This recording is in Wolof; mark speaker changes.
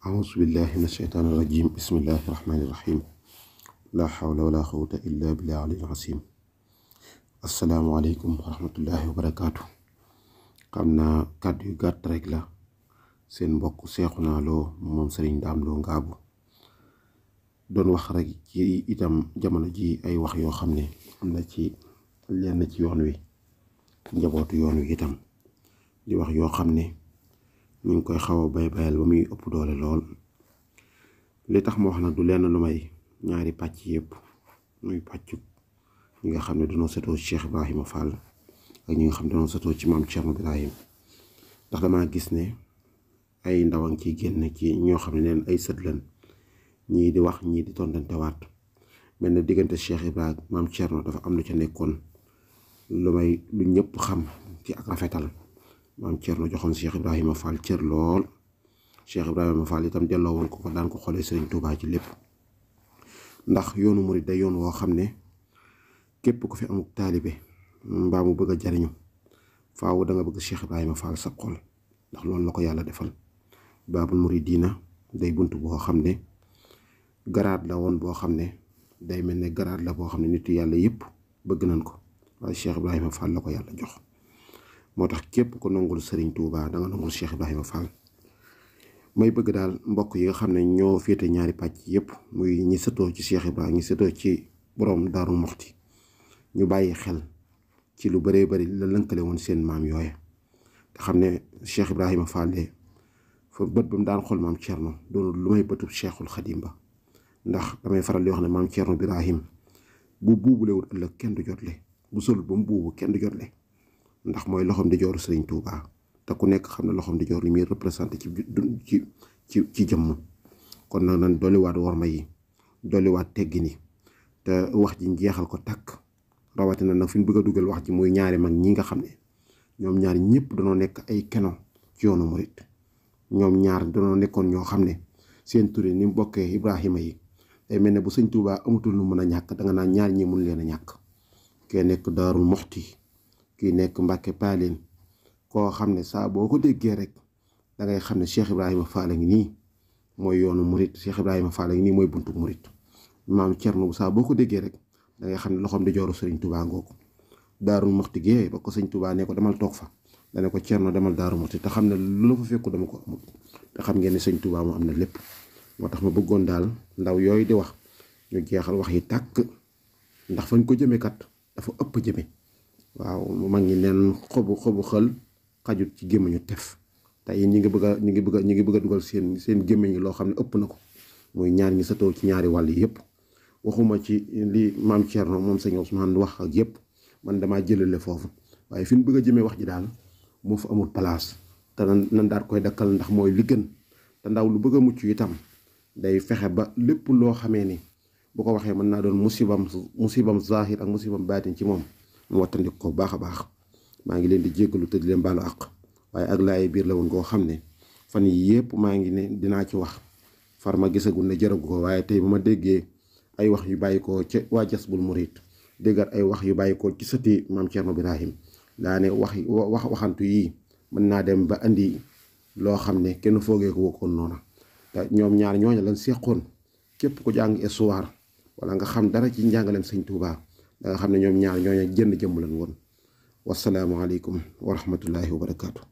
Speaker 1: أعوذ بالله من الشيطان الرجيم بسم الله الرحمن الرحيم لا حول ولا قوة إلا بالله العلي العظيم السلام عليكم ورحمة الله وبركاته قمنا كاد yu gàtt rek la seen mbokk Seexuna Lo moom Serigne Dame Lo Ngabou doon wax rek ci itam jamono ji ay wax yoo xam ne am na ci lenn ci yoon wi njabootu yoon wi itam di wax yoo xam ne ñu ngi koy xaw a bayal ba muy ëpp doole lool li tax ma wax nag du lenn lu may ñaari pàcc yëpp muy pàccu ñi nga xam ne dañoo setoo Cheikh Ibrahima Fall ak ñi nga xam ne dañoo setoo ci maam Thierno Birahim ndax damaa gis ne ay ndaw a ngi ciy génn ci ñoo xam ne neen ay sët lañ ñii di wax ñii di tontantewaat mel na diggante Cheikh Ibrahima maam Thierno dafa am lu ca nekkoon lu may lu ñëpp xam ci ak rafetal maam Thierno joxoon Cheikh Ibrahima Fall cër lool Cheikh Ibrahima Fall itam delloo woon ko daan ko xoolee Serigne Touba ci lépp ndax yoonu murid day yoon woo xam ne képp ku fi amuk taalibe mbaa mu bëgg a jariñu faaw da nga bëgg Cheikh Ibrahima Fall sa xol ndax loolu la ko yàlla defal baabul muridina day bunt boo xam ne garaat la woon boo xam ne day mel ne garaat la boo xam ne nit yàlla yëpp bëgg nañ ko waaye Cheikh Ibrahima Fall la ko yàlla jox moo tax képp ko nangul Serigne Touba da nga nangul Cheikh Ibrahima Fall may bëgg daal mbokk yi nga xam ne ñoo féete ñaari pàcc yëpp muy ñi sëtoo ci Cheikh Ibrahima ñi sëtoo ci borom Daaru Muxti ñu bàyyi xel ci lu bëree bëri la lënkale woon seen maam yooya te xam ne Cheikh Ibrahima Fall de fa bët ba mu daan xool maam Thierno doonul lu may bëtub Cheikhul Xadim ba ndax damay faral di wax ne maam Thierno Birahim bu buubulewul ëllëg kenn du jotle bu solul ba mu buubu kenn du jotle ndax mooy loxoom di jooru Serigne Touba te ku nekk xam ne loxoom di joor li muy représenté ci jëmm kon nag nan dolliwaat worma yi dolliwaat teggini te wax ji jeexal ko takk rawatina nag fi ñu bëgg a dugal wax ji muy ñaari mag ñi nga xam ne ñoom ñaar ñëpp danoo nekk ay keno ci yoonu murit ñoom ñaar danoo nekkoon ñoo xam ne seen turi ni mu bokkee Ibrahima yi day mel ne bu sëñ Touba amatul lu mën a ñàkk danga naan ñaar ñi mun leen a ñàkk kee nekk Daarul Muxti kii nekk Mbàkke Paaleen koo xam ne saa boo ko déggee rek da ngay xam ne Cheikh Ibrahima Fall a ngi nii mooy yoonu murit Cheikh Ibrahima Fall a ngi nii mooy buntu murit maam Thierno saa boo ko déggee rek da ngay xam ne loxoom di jooru Serigne Touba ngooku Daarul Muxti gee ba ko sëñ Touba ne ko demal toog fa dane ko Thierno demal Daarul Muxti te xam ne lu la fa fekku dama ko amul te xam ngeen ne sëñ Touba mu am na lépp moo tax ma bëggoon daal ndaw yooyu di wax ñu jeexal wax yi tàkk ndax fañ ko jëmee kat dafa ëpp jëme waaw mag ñi neen xobu xël xajut ci gémmiñu tef tey ñi ngi bëgg a dugal seen gémmiñ yi loo xam ne ëpp na ko muy ñaar ñi satoo ci ñaari wàll yi yëpp waxuma ci li maam Thierno moom sëñ Ousmane wax ak yëpp man damaa jëlale foofu waaye fi ñu bëgg a jëmee wax ji daal moo fa amul place te nan daal koy dakkal ndax mooy li gën te ndaw lu bëgg a mucc itam day fexe ba lépp loo xamee ni bu ko waxee mën naa doon musibam zahir ak musibam baatin ci moom mu wattandik ko baax a baax maa ngi leen di jéggalu te di leen baalu àq waaye ak laay biir la woon koo xam ne fan yi yëpp maa ngi ne dinaa ci wax far ma gisagul ne jaragu ko waaye tey bu ma déggee ay wax yu bàyyi ko ca waa Jasbul Murid déggat ay wax yu bàyyi ko ci sëti maam Thierno Birahim daa ne waxantu yii mën naa dem ba andi loo xam ne kenn foogee ko wokkoon noona te ñoom ñaar ñooña lan seqoon képp ku jàng histoire wala nga xam dara ci njàngaleem sëñ Touba da nga xam ne ñoom ñaar ñooña jënd jëmm lan woon wasalaamualeykum wa rahmatullahi wa barakaatu.